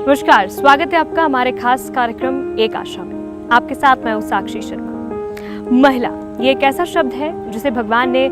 नमस्कार, स्वागत है आपका हमारे खास कार्यक्रम एक आशा में। आपके साथ मैं हूँ साक्षी शर्मा। महिला ये एक ऐसा शब्द है जिसे भगवान ने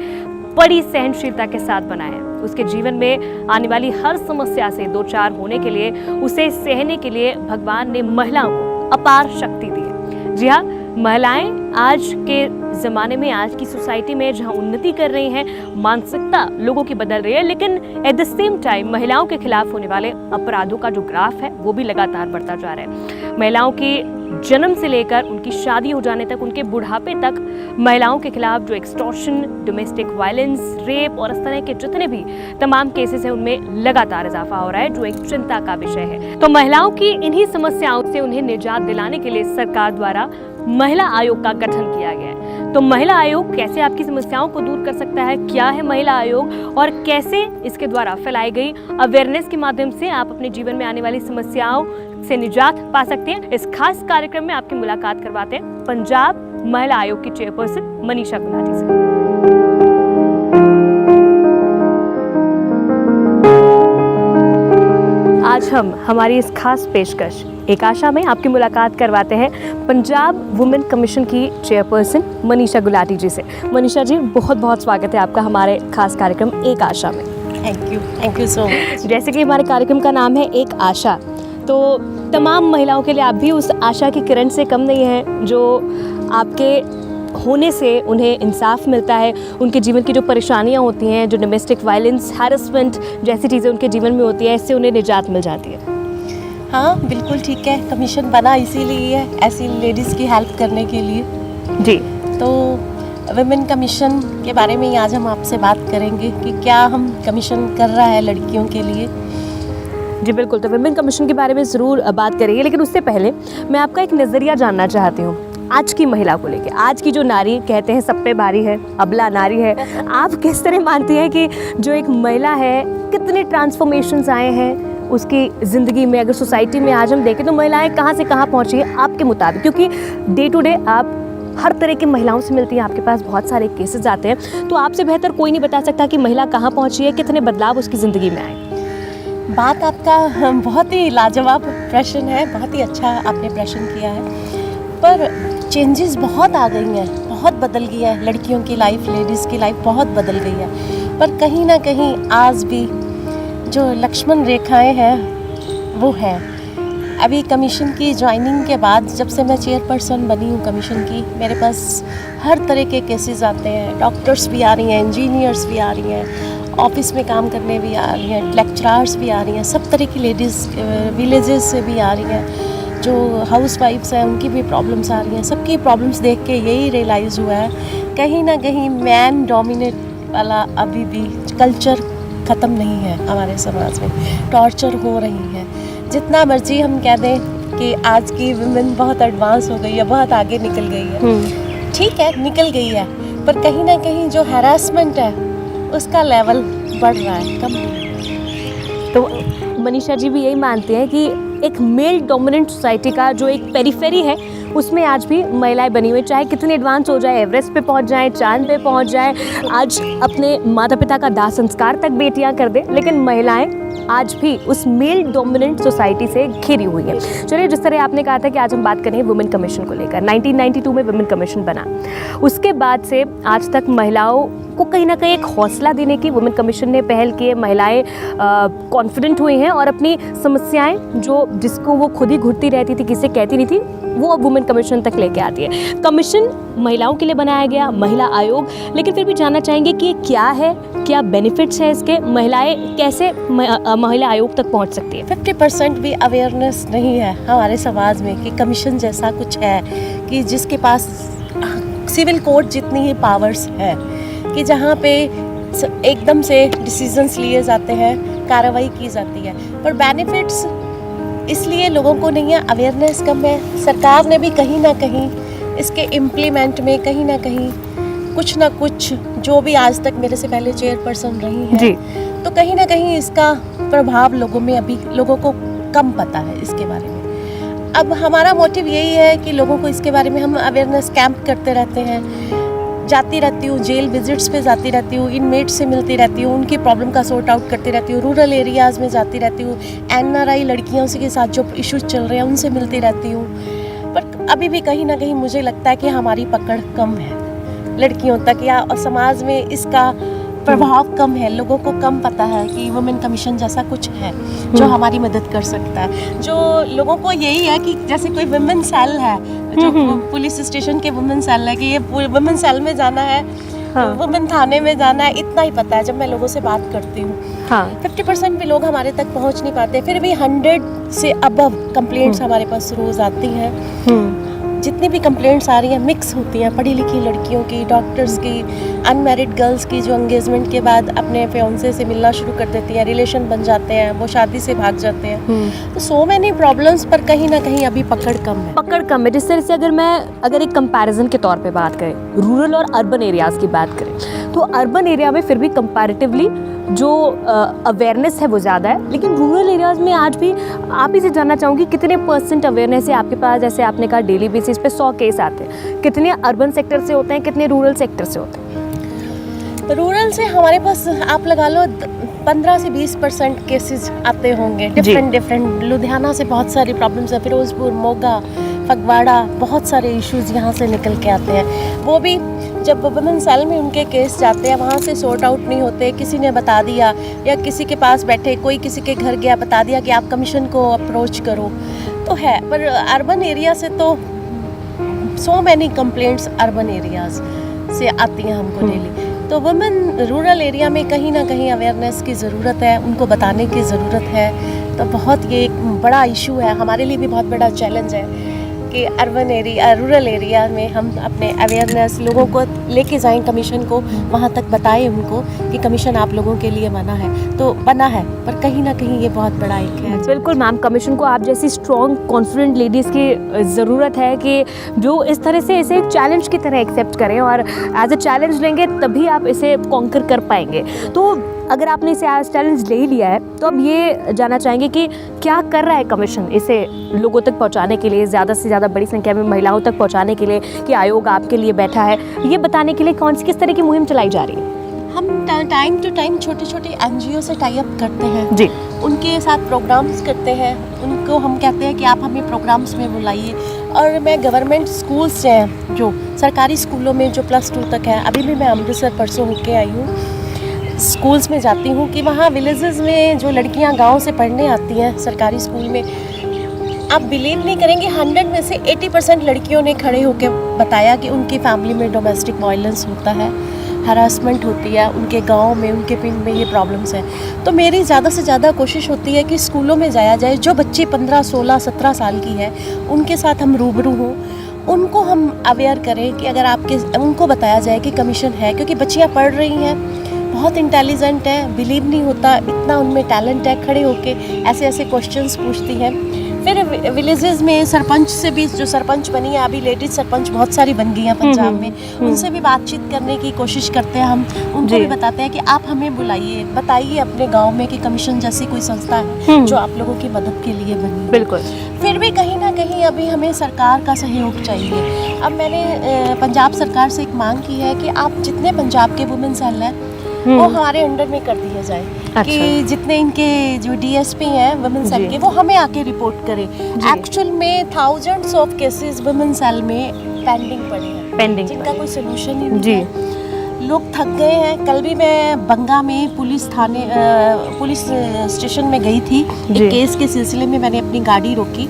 बड़ी सहनशीलता के साथ बनाया है। उसके जीवन में आने वाली हर समस्या से दो चार होने के लिए, उसे सहने के लिए भगवान ने महिलाओं को अपार शक्ति दी है। जी हाँ, महिलाएं आज के ज़माने में, आज की सोसाइटी में जहां उन्नति कर रही हैं, मानसिकता लोगों की बदल रही है, लेकिन एट द सेम टाइम महिलाओं के खिलाफ होने वाले अपराधों का जो ग्राफ है वो भी लगातार बढ़ता जा रहा है। महिलाओं की जन्म से लेकर उनकी शादी हो जाने तक, उनके बुढ़ापे तक महिलाओं के खिलाफ जो एक्सटॉर्शन, डोमेस्टिक वायलेंस, रेप और इस तरह के जितने भी तमाम केसेस हैं उनमें लगातार इजाफा हो रहा है, जो एक चिंता का विषय है। तो महिलाओं की इन्हीं समस्याओं से उन्हें निजात दिलाने के लिए सरकार द्वारा महिला आयोग का गठन किया गया है। तो महिला आयोग कैसे आपकी समस्याओं को दूर कर सकता है, क्या है महिला आयोग और कैसे इसके द्वारा फैलाई गई अवेयरनेस के माध्यम से आप अपने जीवन में आने वाली समस्याओं से निजात पा सकते हैं, इस खास कार्यक्रम में आपकी मुलाकात करवाते हैं पंजाब महिला आयोग की चेयरपर्सन मनीषा गुलाटी से। आज हम हमारी इस खास पेशकश एक आशा में आपकी मुलाकात करवाते हैं पंजाब वुमेन कमीशन की चेयरपर्सन मनीषा गुलाटी जी से। मनीषा जी, बहुत बहुत स्वागत है आपका हमारे खास कार्यक्रम एक आशा में। Thank you so much. जैसे कि हमारे कार्यक्रम का नाम है एक आशा, तो तमाम महिलाओं के लिए आप भी उस आशा की किरण से कम नहीं हैं, जो आपके होने से उन्हें इंसाफ मिलता है, उनके जीवन की जो परेशानियां होती हैं, जो डोमेस्टिक वायलेंस, हैरेसमेंट जैसी चीज़ें उनके जीवन में होती है, इससे उन्हें निजात मिल जाती है। हाँ, बिल्कुल ठीक है। कमीशन बना इसीलिए है, ऐसी लेडीज़ की हेल्प करने के लिए जी। तो वुमेन कमीशन के बारे में ही आज हम आपसे बात करेंगे कि क्या हम कमीशन कर रहा है लड़कियों के लिए। जी बिल्कुल, तो वुमेन कमीशन के बारे में ज़रूर बात करेंगे, लेकिन उससे पहले मैं आपका एक नज़रिया जानना चाहती हूँ आज की महिला को लेके। आज की जो नारी, कहते हैं सब पे भारी है, अबला नारी है, आप किस तरह मानती हैं कि जो एक महिला है, कितने ट्रांसफॉर्मेशंस आए हैं उसकी ज़िंदगी में? अगर सोसाइटी में आज हम देखें तो महिलाएं कहाँ से कहाँ पहुँची है आपके मुताबिक, क्योंकि डे टू डे आप हर तरह की महिलाओं से मिलती हैं, आपके पास बहुत सारे केसेस आते हैं, तो आपसे बेहतर कोई नहीं बता सकता कि महिला कहाँ पहुँची है, कितने बदलाव उसकी ज़िंदगी में आए। बात आपका बहुत ही लाजवाब प्रश्न है, बहुत ही अच्छा आपने प्रश्न किया है। पर चेंजेस बहुत आ गई हैं, बहुत बदल गई है लड़कियों की लाइफ, लेडीज़ की लाइफ बहुत बदल गई है। पर कहीं ना कहीं आज भी जो लक्ष्मण रेखाएं हैं वो है। अभी कमीशन की ज्वाइनिंग के बाद, जब से मैं चेयरपर्सन बनी हूँ कमीशन की, मेरे पास हर तरह के केसेस आते हैं। डॉक्टर्स भी आ रही हैं, इंजीनियर्स भी आ रही हैं, ऑफिस में काम करने भी आ रही हैं, लेक्चरार्स भी आ रही हैं, सब तरह की लेडीज़ विलेजेस से भी आ रही हैं। जो हाउस वाइफ्स हैं उनकी भी प्रॉब्लम्स आ रही हैं। सबकी प्रॉब्लम्स देख के यही रियलाइज़ हुआ है कहीं ना कहीं मैन डोमिनेट वाला अभी भी कल्चर ख़त्म नहीं है हमारे समाज में। टॉर्चर हो रही है। जितना मर्जी हम कह दें कि आज की वुमेन बहुत एडवांस हो गई है, बहुत आगे निकल गई है, ठीक है निकल गई है, पर कहीं ना कहीं जो हैरासमेंट है उसका लेवल बढ़ रहा है, कम नहीं। तो मनीषा जी भी यही मानते हैं कि एक मेल डोमिनेंट सोसाइटी का जो एक पेरिफेरी है उसमें आज भी महिलाएं बनी हुई, चाहे कितनी एडवांस हो जाए, एवरेस्ट पे पहुंच जाए, चांद पे पहुंच जाए, आज अपने माता पिता का दाह संस्कार तक बेटियां कर दे, लेकिन महिलाएं आज भी उस मेल डोमिनेंट सोसाइटी से घिरी हुई है। चलिए, जिस तरह आपने कहा था कि आज हम बात करें वुमेन कमीशन को लेकर, 1992 में वुमेन कमीशन बना, उसके बाद से आज तक महिलाओं को कहीं ना कहीं एक हौसला देने की वुमेन कमीशन ने पहल की है। महिलाएं कॉन्फिडेंट हुई हैं और अपनी समस्याएं, जो जिसको वो खुद ही घुटती रहती थी, किसी कहती नहीं थी, वो अब वुमेन कमीशन तक लेके आती है। कमीशन महिलाओं के लिए बनाया गया, महिला आयोग, लेकिन फिर भी जानना चाहेंगे कि क्या है, क्या बेनिफिट्स हैं इसके, महिलाएं कैसे महिला आयोग तक पहुंच सकती है। 50% भी अवेयरनेस नहीं है हमारे समाज में कि कमीशन जैसा कुछ है, कि जिसके पास सिविल कोर्ट जितनी ही पावर्स है, कि जहाँ पे एकदम से डिसीजंस लिए जाते हैं, कार्रवाई की जाती है, पर बेनिफिट्स इसलिए लोगों को नहीं है, अवेयरनेस कम है। सरकार ने भी कहीं ना कहीं इसके इम्प्लीमेंट में कहीं ना कहीं कुछ ना कुछ, जो भी आज तक मेरे से पहले चेयरपर्सन रही हैं, तो कहीं ना कहीं इसका प्रभाव लोगों में, अभी लोगों को कम पता है इसके बारे में। अब हमारा मोटिव यही है कि लोगों को इसके बारे में हम अवेयरनेस कैंप करते रहते हैं, जाती रहती हूँ, जेल विजिट्स पे जाती रहती हूँ, इनमेट से मिलती रहती हूँ, उनकी प्रॉब्लम का सॉर्ट आउट करती रहती हूँ, रूरल एरियाज़ में जाती रहती हूँ, NRI लड़कियों से के साथ जो इश्यूज चल रहे हैं उनसे मिलती रहती हूँ। पर अभी भी कहीं ना कहीं मुझे लगता है कि हमारी पकड़ कम है लड़कियों तक, या समाज में इसका प्रभाव कम है। लोगों को कम पता है कि वुमेन कमीशन जैसा कुछ है जो हमारी मदद कर सकता है। जो लोगों को यही है कि जैसे कोई वुमेन सेल है, जो पुलिस स्टेशन के वुमेन सेल है, कि ये वुमेन सेल में जाना है, वुमेन थाने में जाना है, इतना ही पता है जब मैं लोगों से बात करती हूँ। 50% भी लोग हमारे तक पहुँच नहीं पाते, फिर भी 100 से अबव कंप्लेंट्स हमारे पास रोज़ आती हैं। जितनी भी कंप्लेंट्स आ रही हैं मिक्स होती हैं, पढ़ी लिखी लड़कियों की, डॉक्टर्स की, अनमैरिड गर्ल्स की जो एंगेजमेंट के बाद अपने फियांसे से मिलना शुरू कर देती हैं, रिलेशन बन जाते हैं, वो शादी से भाग जाते हैं। तो सो मैनी प्रॉब्लम्स, पर कहीं ना कहीं अभी पकड़ कम है। जिस तरह से अगर एक कंपैरिजन के तौर पे बात करें, रूरल और अर्बन एरियाज़ की बात करें, तो अर्बन एरिया में फिर भी कंपैरेटिवली जो अवेयरनेस है वो ज़्यादा है, लेकिन रूरल एरियाज़ में आज भी आप ही से जानना चाहूँगी कितने % अवेयरनेस है आपके पास? जैसे आपने कहा डेली बेसिस पे 100 केस आते हैं, कितने अर्बन सेक्टर से होते हैं, कितने रूरल सेक्टर से होते हैं? रूरल से हमारे पास आप लगा लो 15 से 20% केसेस आते होंगे, डिफरेंट। लुधियाना से बहुत सारी प्रॉब्लम्स है, फिरोजपुर, मोगा, फगवाड़ा, बहुत सारे इश्यूज यहाँ से निकल के आते हैं। वो भी जब वुमेन सेल में उनके केस जाते हैं, वहाँ से सॉर्ट आउट नहीं होते, किसी ने बता दिया या किसी के पास बैठे कोई किसी के घर गया, बता दिया कि आप कमीशन को अप्रोच करो, तो है। पर अर्बन एरिया से तो so many complaints urban areas से आती हैं हमको डेली। तो वुमेन रूरल एरिया में कहीं ना कहीं अवेयरनेस की ज़रूरत है, उनको बताने की ज़रूरत है। तो बहुत ये एक बड़ा इशू है, हमारे लिए भी बहुत बड़ा चैलेंज है कि रूरल एरिया में हम अपने अवेयरनेस लोगों को लेके जाएं, कमीशन को वहाँ तक बताएं उनको कि कमीशन आप लोगों के लिए बना है, पर कहीं ना कहीं ये बहुत बड़ा एक है। बिल्कुल मैम, कमीशन को आप जैसी स्ट्रॉन्ग कॉन्फिडेंट लेडीज़ की ज़रूरत है कि जो इस तरह से इसे एक चैलेंज की तरह एक्सेप्ट करें और एज ए चैलेंज लेंगे, तभी आप इसे कॉन्कर कर पाएंगे। तो अगर आपने इसे आज चैलेंज ले लिया है, तो अब ये जानना चाहेंगे कि क्या कर रहा है कमीशन इसे लोगों तक पहुंचाने के लिए, ज़्यादा से ज़्यादा बड़ी संख्या में महिलाओं तक पहुंचाने के लिए, कि आयोग आपके लिए बैठा है, ये बताने के लिए किस तरह की मुहिम चलाई जा रही है? हम टाइम टू टाइम छोटे छोटे NGO से टाई अप करते हैं जी, उनके साथ प्रोग्राम्स करते हैं, उनको हम कहते हैं कि आप हमें प्रोग्राम्स में बुलाइए। और मैं गवर्नमेंट स्कूल्स हैं, जो सरकारी स्कूलों में जो +2 तक है, अभी भी मैं अमृतसर परसों होके आई हूँ, स्कूल्स में जाती हूँ कि वहाँ विलेजेस में जो लड़कियाँ गांव से पढ़ने आती हैं सरकारी स्कूल में, आप बिलीव नहीं करेंगे 100 में से 80% लड़कियों ने खड़े होकर बताया कि उनकी फैमिली में डोमेस्टिक वायलेंस होता है, हरासमेंट होती है, उनके गांव में, उनके पिंड में ये प्रॉब्लम्स हैं। तो मेरी ज़्यादा से ज़्यादा कोशिश होती है कि स्कूलों में जाया जाए, जो बच्ची 15, 16, 17 साल की है उनके साथ हम रूबरू हों, उनको हम अवेयर करें कि अगर उनको बताया जाए कि कमीशन है, क्योंकि बच्चियाँ पढ़ रही हैं, बहुत इंटेलिजेंट है, बिलीव नहीं होता इतना उनमें टैलेंट है, खड़े होके ऐसे ऐसे क्वेश्चंस पूछती हैं। फिर विलेजेस में सरपंच से भी, जो सरपंच बनी है अभी, लेडीज सरपंच बहुत सारी बन गई हैं पंजाब में, उनसे भी बातचीत करने की कोशिश करते हैं हम, उनको भी बताते हैं कि आप हमें बुलाइए, बताइए अपने गांव में कि कमीशन जैसी कोई संस्था है जो आप लोगों की मदद के लिए बनी। बिल्कुल। फिर भी कहीं ना कहीं अभी हमें सरकार का सहयोग चाहिए। अब मैंने पंजाब सरकार से एक मांग की है कि आप जितने पंजाब के वुमेन सेल हैं वो हमारे अंडर में कर दिए जाए। अच्छा। कि जितने इनके जो DSP हैं वुमेन सेल के, वो हमें आके रिपोर्ट करें। एक्चुअल में thousands of cases women cell में पेंडिंग पड़े हैं, जिनका कोई सोल्यूशन ही नहीं है। लोग थक गए हैं। कल भी मैं बंगा में पुलिस स्टेशन में गई थी, एक केस के सिलसिले में मैंने अपनी गाड़ी रोकी,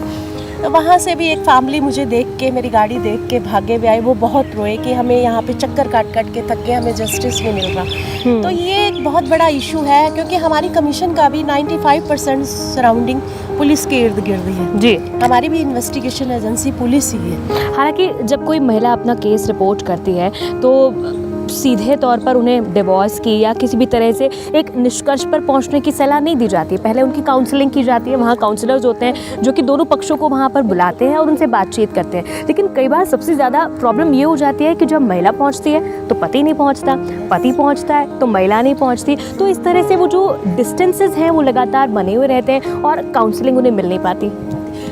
तो वहाँ से भी एक फैमिली मुझे देख के, मेरी गाड़ी देख के भागे भी आए। वो बहुत रोए कि हमें यहाँ पे चक्कर काट काट के थक गए, हमें जस्टिस नहीं मिल रहा। तो ये एक बहुत बड़ा इशू है, क्योंकि हमारी कमीशन का भी 95% सराउंडिंग पुलिस के इर्द गिर्द है। जी, हमारी भी इन्वेस्टिगेशन एजेंसी पुलिस ही है। हालांकि जब कोई महिला अपना केस रिपोर्ट करती है तो सीधे तौर पर उन्हें डिवोर्स की या किसी भी तरह से एक निष्कर्ष पर पहुंचने की सलाह नहीं दी जाती है। पहले उनकी काउंसलिंग की जाती है, वहाँ काउंसलर्स होते हैं जो कि दोनों पक्षों को वहाँ पर बुलाते हैं और उनसे बातचीत करते हैं। लेकिन कई बार सबसे ज़्यादा प्रॉब्लम ये हो जाती है कि जब महिला पहुँचती है तो पति नहीं पहुँचता, पति पहुँचता है तो महिला नहीं पहुँचती। तो इस तरह से वो जो डिस्टेंसेस हैं वो लगातार बने हुए रहते हैं और काउंसलिंग उन्हें मिल नहीं पाती।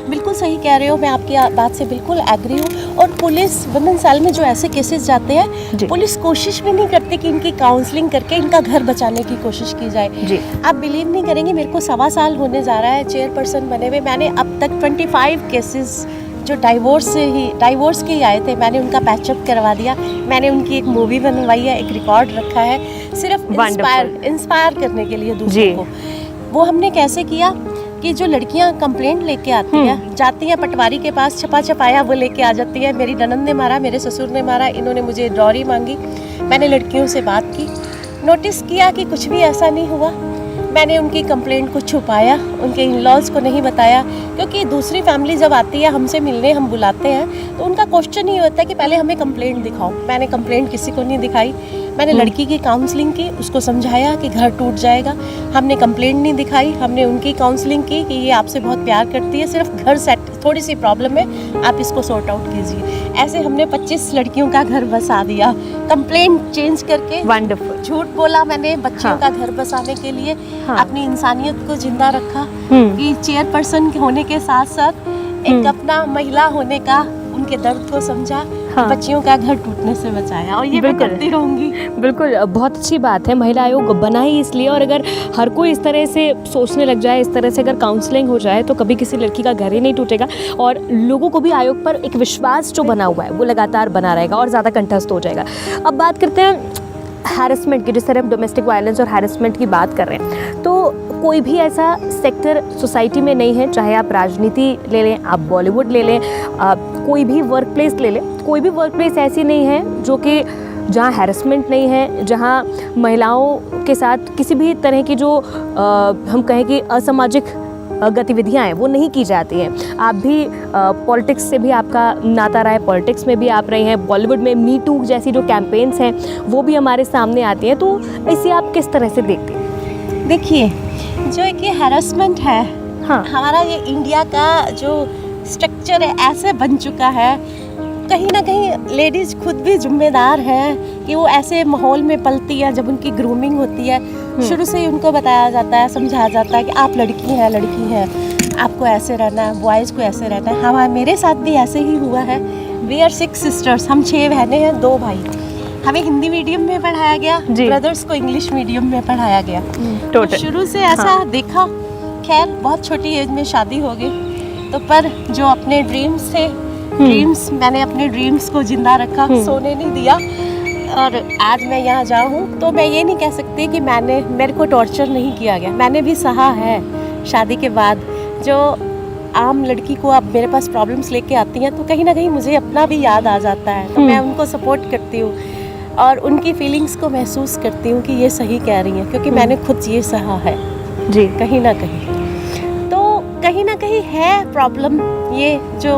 बिल्कुल सही कह रहे हो, मैं आपकी बात से बिल्कुल एग्री हूँ। और पुलिस वुमेन सेल में जो ऐसे केसेस जाते जी। हैं, पुलिस कोशिश भी नहीं करती कि इनकी काउंसलिंग करके इनका घर बचाने की कोशिश की जाए। जी। आप बिलीव नहीं करेंगे, मेरे को 1.25 साल होने जा रहा है चेयरपर्सन बने हुए। मैंने अब तक 25 केसेस जो डाइवोर्स के ही आए थे, मैंने उनका पैचअप करवा दिया। मैंने उनकी एक मूवी बनवाई है, एक रिकॉर्ड रखा है, सिर्फ इंस्पायर करने के लिए दूसरों को। वो हमने कैसे किया कि जो लड़कियां कंप्लेंट लेके आती हैं, जाती हैं पटवारी के पास, छपा छपाया वो लेके आ जाती है, मेरी ननद ने मारा, मेरे ससुर ने मारा, इन्होंने मुझे डॉरी मांगी। मैंने लड़कियों से बात की, नोटिस किया कि कुछ भी ऐसा नहीं हुआ। मैंने उनकी कंप्लेंट को छुपाया, उनके इन-लॉज़ को नहीं बताया, क्योंकि दूसरी फैमिली जब आती है हमसे मिलने, हम बुलाते हैं, तो उनका क्वेश्चन ही होता है कि पहले हमें कंप्लेंट दिखाओ। मैंने कंप्लेंट किसी को नहीं दिखाई। मैंने लड़की की काउंसलिंग की, उसको समझाया कि घर टूट जाएगा। हमने कंप्लेंट नहीं दिखाई, हमने उनकी काउंसलिंग की कि ये आपसे बहुत प्यार करती है, सिर्फ घर सेट थोड़ी सी प्रॉब्लम है, आप इसको सॉर्ट आउट कीजिए। ऐसे हमने 25 लड़कियों का घर बसा दिया, कंप्लेंट चेंज करके। वंडरफुल। झूठ बोला मैंने बच्चियों का घर बसाने के लिए, अपनी इंसानियत को जिंदा रखा कि चेयरपर्सन होने के साथ साथ एक अपना महिला होने का उनके दर्द को समझा, बच्चियों का घर टूटने से बचाया, और ये मैं करती रहूंगी। बिल्कुल, बहुत अच्छी बात है। महिला आयोग बना ही इसलिए, और अगर हर कोई इस तरह से सोचने लग जाए, इस तरह से अगर काउंसलिंग हो जाए, तो कभी किसी लड़की का घर ही नहीं टूटेगा, और लोगों को भी आयोग पर एक विश्वास जो बना हुआ है वो लगातार बना रहेगा और ज़्यादा कंठस्थ हो जाएगा। अब बात करते हैं हैरेसमेंट की, जिस तरह हम डोमेस्टिक वायलेंस और हैरेसमेंट की बात कर रहे हैं, तो कोई भी ऐसा सेक्टर सोसाइटी में नहीं है, चाहे आप राजनीति ले लें, आप बॉलीवुड ले लें, कोई भी वर्क प्लेस ले लें, कोई भी वर्क प्लेस ऐसी नहीं है जो कि जहाँ हैरेसमेंट नहीं है, जहाँ महिलाओं के साथ किसी भी तरह की जो हम कहें कि असामाजिक गतिविधियाँ हैं वो नहीं की जाती हैं। आप भी पॉलिटिक्स से भी आपका नाता रहा है, पॉलिटिक्स में भी आप रहे हैं, बॉलीवुड में मी टू जैसी जो कैंपेन्स हैं वो भी हमारे सामने आती हैं, तो इसे आप किस तरह से देखते हैं? देखिए, जो एक ये हैरेसमेंट है, हमारा ये इंडिया का जो स्ट्रक्चर है ऐसे बन चुका है, कहीं ना कहीं लेडीज़ खुद भी जिम्मेदार हैं कि वो ऐसे माहौल में पलती हैं। जब उनकी ग्रूमिंग होती है, शुरू से ही उनको बताया जाता है, समझाया जाता है कि आप लड़की हैं, आपको ऐसे रहना है, बॉयज़ को ऐसे रहना है। हाँ, मेरे साथ भी ऐसे ही हुआ है। वी आर 6 सिस्टर्स, हम 6 बहनें हैं, 2 भाई। हमें हिंदी मीडियम में पढ़ाया गया, ब्रदर्स को इंग्लिश मीडियम में पढ़ाया गया। तो शुरू से ऐसा देखा। खैर, बहुत छोटी एज में शादी हो गई, तो पर जो अपने ड्रीम्स थे, मैंने अपने ड्रीम्स को जिंदा रखा, सोने नहीं दिया, और आज मैं यहाँ जाऊँ हूँ। तो मैं ये नहीं कह सकती कि मेरे को टॉर्चर नहीं किया गया, मैंने भी सहा है। शादी के बाद जो आम लड़की को अब मेरे पास प्रॉब्लम्स लेके आती हैं, तो कहीं ना कहीं मुझे अपना भी याद आ जाता है, तो मैं उनको सपोर्ट करती हूँ और उनकी फीलिंग्स को महसूस करती हूँ कि ये सही कह रही हैं, क्योंकि मैंने खुद ये सहा है जी। कहीं ना कहीं है प्रॉब्लम, ये जो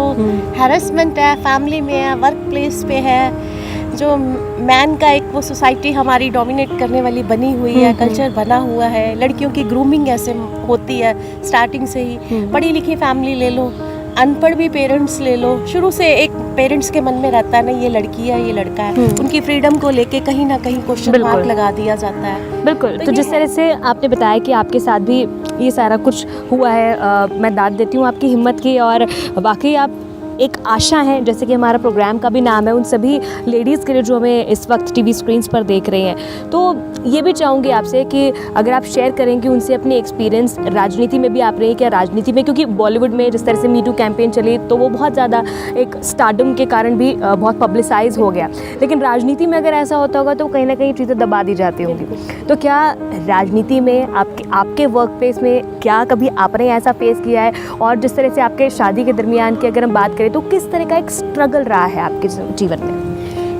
हैरेसमेंट है फैमिली में है, वर्क प्लेस पे है, जो मैन का एक वो सोसाइटी हमारी डोमिनेट करने वाली बनी हुई है, कल्चर बना हुआ है। लड़कियों की ग्रूमिंग ऐसे होती है स्टार्टिंग से ही। पढ़ी लिखी फैमिली ले लो, अनपढ़ भी पेरेंट्स ले लो, शुरू से एक पेरेंट्स के मन में रहता है ना, ये लड़की है, ये लड़का है, उनकी फ्रीडम को लेके कहीं ना कहीं क्वेश्चन मार्क लगा दिया जाता है। बिल्कुल। तो जिस तरह से आपने बताया कि आपके साथ भी ये सारा कुछ हुआ है, मैं दाद देती हूँ आपकी हिम्मत की, और वाकई आप एक आशा है, जैसे कि हमारा प्रोग्राम का भी नाम है, उन सभी लेडीज़ के लिए जो हमें इस वक्त टीवी स्क्रीन्स पर देख रही हैं। तो ये भी चाहूँगी आपसे कि अगर आप शेयर करेंगे उनसे अपनी एक्सपीरियंस, राजनीति में भी आप रही क्या, राजनीति में, क्योंकि बॉलीवुड में जिस तरह से मी टू कैंपेन चली तो वो बहुत ज़्यादा एक स्टारडम के कारण भी बहुत पब्लिसाइज हो गया, लेकिन राजनीति में अगर ऐसा होता होगा तो कहीं ना कहीं चीज़ें दबा दी जाती होंगी। तो क्या राजनीति में आपके वर्क प्लेस में क्या कभी आपने ऐसा फेस किया है, और जिस तरह से आपके शादी के दरमियान की अगर हम बात करें तो किस तरह का एक स्ट्रगल रहा है आपके जीवन में?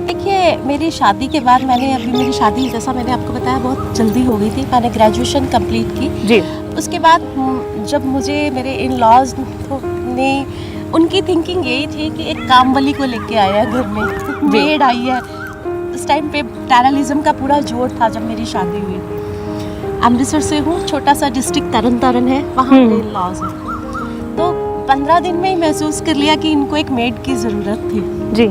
देखिए, मेरी शादी के बाद मेरी शादी, जैसा मैंने आपको बताया, बहुत जल्दी हो गई थी। मैंने ग्रेजुएशन कंप्लीट की जी। उसके बाद जब मुझे मेरे इन लॉज ने, उनकी थिंकिंग यही थी कि एक कामवाली को लेके आया है घर में, मेड आई है। उस टाइम पे टेररिज्म का पूरा जोर था जब मेरी शादी हुई। अमृतसर से हूँ, छोटा सा डिस्ट्रिक्ट तरन है, वहाँ मेरे इन लॉज हैं। तो 15 दिन में ही महसूस कर लिया कि इनको एक मेड की ज़रूरत थी जी।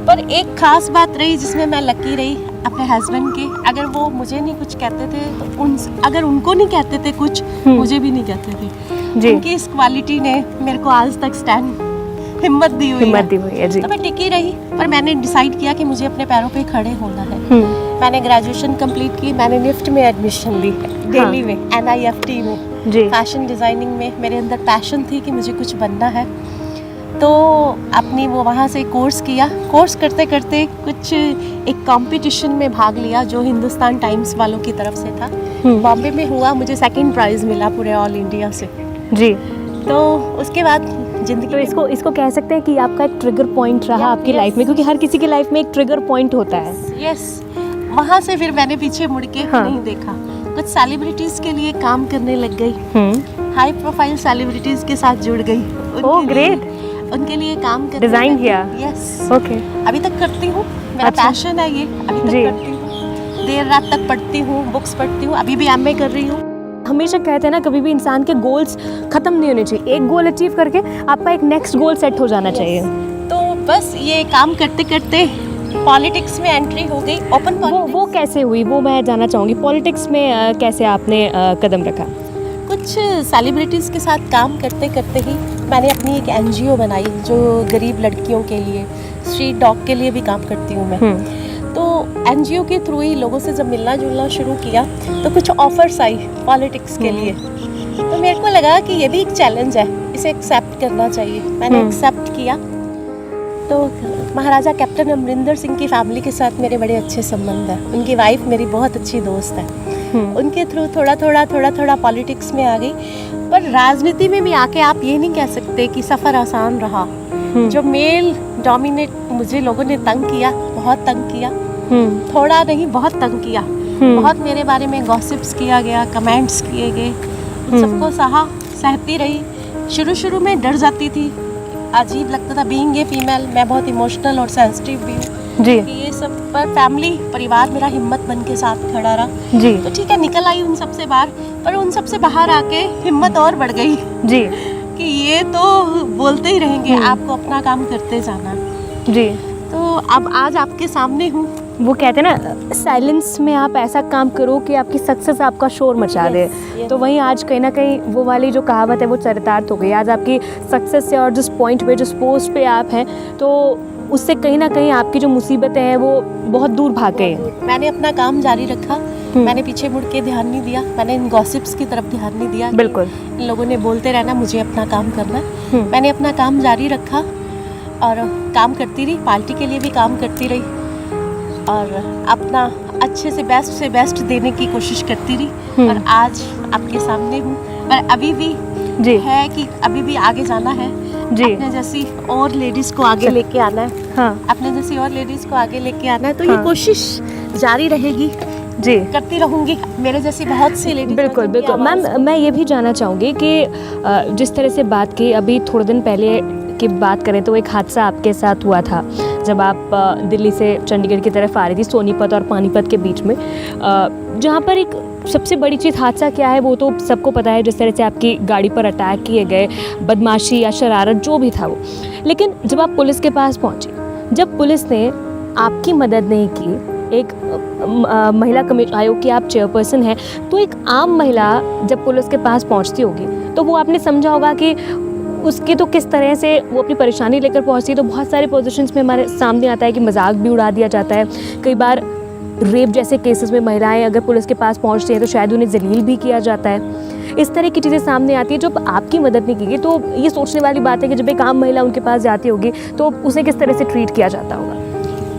पर एक ख़ास बात रही जिसमें मैं लकी रही अपने हस्बैंड के। अगर वो मुझे नहीं कुछ कहते थे तो अगर उनको नहीं कहते थे कुछ, मुझे भी नहीं कहते थे जी। उनकी इस क्वालिटी ने मेरे को आज तक स्टैंड हिम्मत दी हुई है जी। तो मैं टिकी रही, पर मैंने डिसाइड किया कि मुझे अपने पैरों पे खड़े होना है। मैंने ग्रेजुएशन कंप्लीट की, मैंने निफ्ट में एडमिशन ली, दिल्ली में NIFT में जी। फैशन डिज़ाइनिंग में। मेरे अंदर पैशन थी कि मुझे कुछ बनना है, तो अपनी वो वहाँ से कोर्स किया। कोर्स करते करते कुछ एक कंपटीशन में भाग लिया जो हिंदुस्तान टाइम्स वालों की तरफ से था, बॉम्बे में हुआ। मुझे सेकंड प्राइज़ मिला पूरे ऑल इंडिया से जी। तो उसके बाद जिंदगी तो इसको कह सकते हैं कि आपका एक ट्रिगर पॉइंट रहा आपकी लाइफ में, क्योंकि हर किसी की लाइफ में एक ट्रिगर पॉइंट होता है। यस, वहाँ से फिर मैंने पीछे मुड़ के नहीं देखा। कुछ सेलिब्रिटीज़ के लिए काम करने लग गई, हाई प्रोफाइल सेलिब्रिटीज़ के साथ जुड़ गई। Oh great. उनके लिए काम करने डिजाइन किया। Yes, okay. अभी तक करती हूँ, मेरा पैशन है ये, अभी तक करती हूँ। देर रात तक पढ़ती हूँ, बुक्स पढ़ती हूँ, अभी भी MA कर रही हूँ। हमेशा कहते हैं ना, कभी भी इंसान के गोल्स खत्म नहीं होने चाहिए, एक गोल अचीव करके आपका एक नेक्स्ट गोल सेट हो जाना चाहिए। तो बस ये काम करते करते पॉलिटिक्स में एंट्री हो गई, ओपन पॉलिटिक्स। वो कैसे हुई, वो मैं जानना चाहूँगी। पॉलिटिक्स में कैसे आपने कदम रखा? कुछ सेलिब्रिटीज़ के साथ काम करते करते ही मैंने अपनी एक NGO बनाई जो गरीब लड़कियों के लिए, स्ट्रीट डॉग के लिए भी काम करती हूँ मैं। तो NGO के थ्रू ही लोगों से जब मिलना जुलना शुरू किया तो कुछ ऑफर्स आई पॉलिटिक्स के लिए। तो मेरे को लगा कि ये भी एक चैलेंज है, इसे एक्सेप्ट करना चाहिए। मैंने एक्सेप्ट किया। तो महाराजा कैप्टन अमरिंदर सिंह की फैमिली के साथ मेरे बड़े अच्छे संबंध हैं। उनकी वाइफ मेरी बहुत अच्छी दोस्त है। उनके थ्रू थोड़ा थोड़ा पॉलिटिक्स में आ गई। पर राजनीति में भी आके आप ये नहीं कह सकते कि सफ़र आसान रहा। जो मेल डोमिनेट मुझे लोगों ने तंग किया, बहुत तंग किया, थोड़ा नहीं बहुत तंग किया। बहुत मेरे बारे में गॉसिप्स किया गया, कमेंट्स किए गए, उन सबको सहती रही। शुरू में डर जाती थी, अजीब लगता था। बीइंग ए फीमेल मैं बहुत इमोशनल और सेंसिटिव भी हूँ जी। कि ये सब, पर फैमिली परिवार मेरा हिम्मत बन के साथ खड़ा रहा जी। तो ठीक है, निकल आई उन सबसे बाहर। पर उन सबसे बाहर आके हिम्मत और बढ़ गई जी कि ये तो बोलते ही रहेंगे, आपको अपना काम करते जाना जी। तो अब आज आपके सामने हूँ। वो कहते हैं ना, साइलेंस में आप ऐसा काम करो कि आपकी सक्सेस आपका शोर मचा दे। तो वहीं आज कहीं ना कहीं वो वाली जो कहावत है वो चरितार्थ हो गई। आज आपकी सक्सेस से और जिस पॉइंट पे, जिस पोस्ट पे आप हैं, तो उससे कहीं ना कहीं आपकी जो मुसीबतें हैं वो बहुत दूर भाग गई। मैंने अपना काम जारी रखा, मैंने पीछे मुड़ के ध्यान नहीं दिया, मैंने इन गॉसिप्स की तरफ ध्यान नहीं दिया। बिल्कुल। इन लोगों ने बोलते रहना, मुझे अपना काम करना है। मैंने अपना काम जारी रखा और काम करती रही, पार्टी के लिए भी काम करती रही और अपना अच्छे से बेस्ट देने की कोशिश करती रही। और आज आपके सामने हूँ। पर अभी भी जी है कि अभी भी आगे जाना है जी। अपने जैसी और लेडीज़ को आगे लेके आना है। हाँ। अपने जैसी और लेडीज़ को आगे लेके आना है। तो ये कोशिश जारी रहेगी जी, करती रहूँगी। मेरे जैसी बहुत सी लेडीज़। बिल्कुल बिल्कुल। मैम मैं ये भी जानना चाहूँगी कि जिस तरह से बात की, अभी थोड़े दिन पहले की बात करें तो एक हादसा आपके साथ हुआ था जब आप दिल्ली से चंडीगढ़ की तरफ आ रही थी, सोनीपत और पानीपत के बीच में, जहाँ पर एक सबसे बड़ी चीज़, हादसा क्या है वो तो सबको पता है, जिस तरह से आपकी गाड़ी पर अटैक किए गए, बदमाशी या शरारत जो भी था वो। लेकिन जब आप पुलिस के पास पहुँची, जब पुलिस ने आपकी मदद नहीं की, एक महिला कमीशन आयोग की आप चेयरपर्सन हैं, तो एक आम महिला जब पुलिस के पास पहुँचती होगी तो वो आपने समझा होगा कि उसकी तो किस तरह से वो अपनी परेशानी लेकर पहुँचती है। तो बहुत सारे पोजीशंस में हमारे सामने आता है कि मजाक भी उड़ा दिया जाता है। कई बार रेप जैसे केसेस में महिलाएं अगर पुलिस के पास पहुँचती हैं तो शायद उन्हें जलील भी किया जाता है। इस तरह की चीज़ें सामने आती है। जब आपकी मदद नहीं की गई तो ये सोचने वाली बात है कि जब एक आम महिला उनके पास जाती होगी तो उसे किस तरह से ट्रीट किया जाता होगा।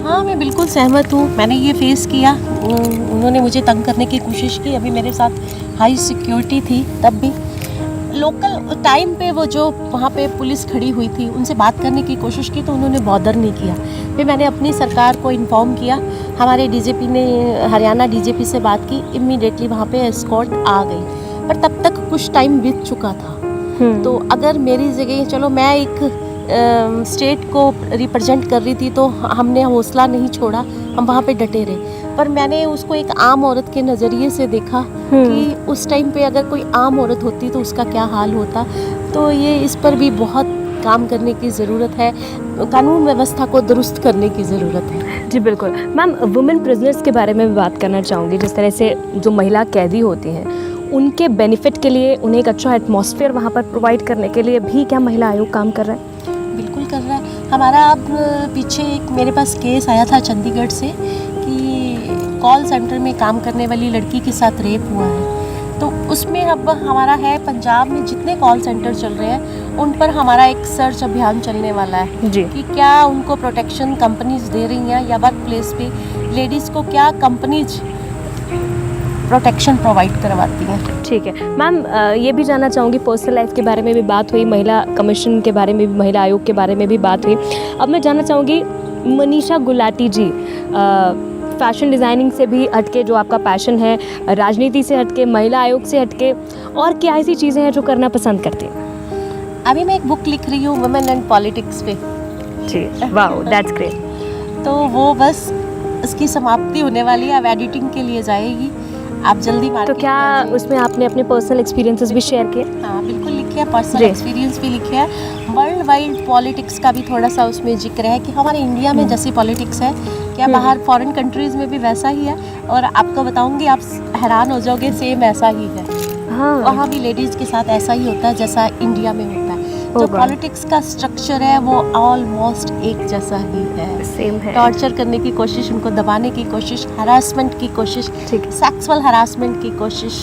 हाँ, मैं बिल्कुल सहमत हूँ। मैंने ये फेस किया। उन्होंने मुझे तंग करने की कोशिश की। अभी मेरे साथ हाई सिक्योरिटी थी, तब भी लोकल टाइम पे वो जो वहाँ पे पुलिस खड़ी हुई थी उनसे बात करने की कोशिश की तो उन्होंने बॉदर नहीं किया। फिर मैंने अपनी सरकार को इन्फॉर्म किया। हमारे DGP ने, हरियाणा DGP से बात की, इमीडिएटली वहाँ पे एस्कॉर्ट आ गई। पर तब तक कुछ टाइम बीत चुका था। तो अगर मेरी जगह, चलो मैं एक स्टेट को रिप्रेजेंट कर रही थी तो हमने हौसला नहीं छोड़ा, हम वहाँ पे डटे रहे। पर मैंने उसको एक आम औरत के नज़रिए से देखा कि उस टाइम पे अगर कोई आम औरत होती तो उसका क्या हाल होता। तो ये इस पर भी बहुत काम करने की ज़रूरत है, कानून व्यवस्था को दुरुस्त करने की ज़रूरत है। जी बिल्कुल। मैम, वुमेन प्रिजनर्स के बारे में भी बात करना चाहूँगी। जिस तरह से जो महिला कैदी होती हैं उनके बेनिफिट के लिए, उन्हें एक अच्छा एटमॉस्फेयर वहाँ पर प्रोवाइड करने के लिए भी क्या महिला आयोग काम कर रहा है? बिल्कुल कर रहा है। हमारा अब पीछे एक मेरे पास केस आया था चंडीगढ़ से कि कॉल सेंटर में काम करने वाली लड़की के साथ रेप हुआ है। तो उसमें अब हमारा है पंजाब में जितने कॉल सेंटर चल रहे हैं उन पर हमारा एक सर्च अभियान चलने वाला है जी। कि क्या उनको प्रोटेक्शन कंपनीज दे रही हैं या वर्क प्लेस पे लेडीज़ को क्या कंपनीज प्रोटेक्शन प्रोवाइड करवाती हैं। ठीक है मैम, ये भी जानना चाहूँगी पर्सनल लाइफ के बारे में भी बात हुई, महिला कमीशन के बारे में भी, महिला आयोग के बारे में भी बात हुई। अब मैं जानना चाहूँगी मनीषा गुलाटी जी, फैशन डिज़ाइनिंग से भी हटके जो आपका पैशन है, राजनीति से हटके, महिला आयोग से हटके और क्या ऐसी चीज़ें हैं जो करना पसंद करती हैं? अभी मैं एक बुक लिख रही हूँ वुमेन एंड पॉलिटिक्स पे। जी, वाओ दैट्स ग्रेट। तो वो बस उसकी समाप्ति होने वाली है, अब एडिटिंग के लिए जाएगी। आप जल्दी तो मार्केट क्या में आ जाइए। उसमें आपने अपने पर्सनल एक्सपीरियंसेस भी शेयर किए? हाँ बिल्कुल लिखे हैं, पर्सनल जी। एक्सपीरियंस भी लिखे हैं। वर्ल्ड वाइड पॉलिटिक्स का भी थोड़ा सा उसमें जिक्र है कि हमारे इंडिया में जैसी पॉलिटिक्स है क्या बाहर फॉरेन कंट्रीज़ में भी वैसा ही है। और आपको बताऊंगी आप हैरान हो जाओगे, सेम ऐसा ही है। हाँ, वहाँ भी लेडीज़ के साथ ऐसा ही होता है जैसा इंडिया में होता है। जो होगा। पॉलिटिक्स का स्ट्रक्चर है वो ऑलमोस्ट एक जैसा ही है। सेम है। टॉर्चर करने की कोशिश, उनको दबाने की कोशिश, हरासमेंट की कोशिश, ठीक है। सेक्सुअल हरासमेंट की कोशिश,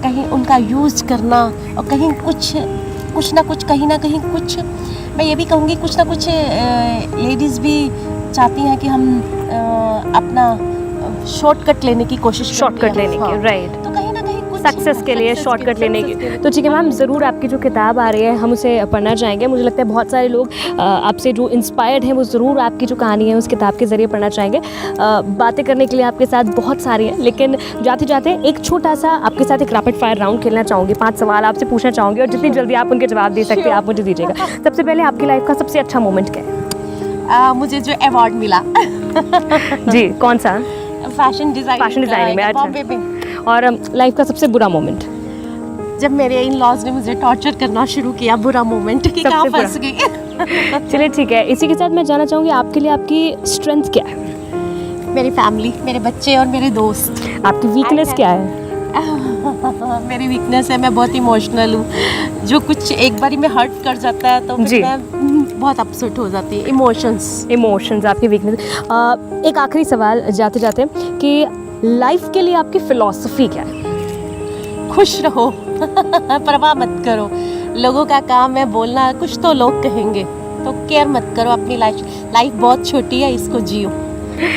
कहीं उनका यूज़ करना और कहीं कुछ ना कुछ कहीं ना कहीं कुछ, मैं ये भी कहूँगी कुछ ना कुछ लेडीज़ भी चाहती हैं कि हम अपना शॉर्टकट लेने की कोशिश करें। शॉर्टकट लेने हाँ। की, राइट। तो कहीं ना कहीं कुछ सक्सेस के लिए शॉर्टकट लेने की। तो ठीक है मैम, ज़रूर आपकी जो किताब आ रही है हम उसे पढ़ना चाहेंगे। मुझे लगता है बहुत सारे लोग आपसे जो इंस्पायर्ड हैं वो ज़रूर आपकी जो कहानी है उस किताब के ज़रिए पढ़ना चाहेंगे। बातें करने के लिए आपके साथ बहुत सारी हैं, लेकिन जाते जाते एक छोटा सा आपके साथ एक रैपिड फायर राउंड खेलना चाहूँगी। 5 सवाल आपसे पूछना चाहूँगी और जितनी जल्दी आप उनके जवाब दे सकते हैं आप मुझे दीजिएगा। सबसे पहले आपकी लाइफ का सबसे अच्छा मोमेंट क्या है? मुझे जो अवार्ड मिला जी, कौन सा? फैशन डिज़ाइनिंग में, अच्छा। बॉम्बे में। और लाइफ का सबसे बुरा मोमेंट? जब मेरे इन लॉज ने मुझे टॉर्चर करना शुरू किया, बुरा मोमेंट कि कहाँ सबसे फंस गई। चलिए ठीक है, इसी के साथ मैं जानना चाहूँगी आपके लिए आपकी स्ट्रेंथ क्या है? मेरी फैमिली, मेरे बच्चे और मेरे दोस्त। आपकी वीकनेस क्या है? मेरी वीकनेस है मैं बहुत इमोशनल हूँ। जो कुछ एक बारी में हर्ट कर जाता है तो जी। फिर मैं बहुत अपसेट हो जाती है। इमोशंस आपकी वीकनेस। एक आखिरी सवाल जाते जाते कि लाइफ के लिए आपकी फिलॉसफी क्या है? खुश रहो परवाह मत करो। लोगों का काम है बोलना, कुछ तो लोग कहेंगे, तो केयर मत करो अपनी लाइफ बहुत छोटी है, इसको जियो।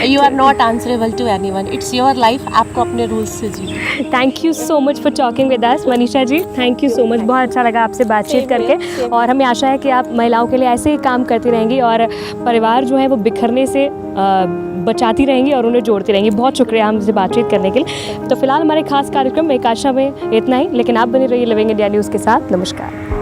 You are not answerable to anyone, it's your life, आपको अपने रूल्स से जियो। Thank you so much for talking with us Manisha ji, thank you so much. बहुत अच्छा लगा आपसे बातचीत करके और हमें आशा है कि आप महिलाओं के लिए ऐसे ही काम करती रहेंगी और परिवार जो है वो बिखरने से बचाती रहेंगी और उन्हें जोड़ती रहेंगी। बहुत शुक्रिया हमसे बातचीत करने के लिए। तो फिलहाल हमारे खास कार्यक्रम एक आशा में इतना ही, लेकिन आप बने रहिए लिविंग इंडिया न्यूज़ के साथ। नमस्कार।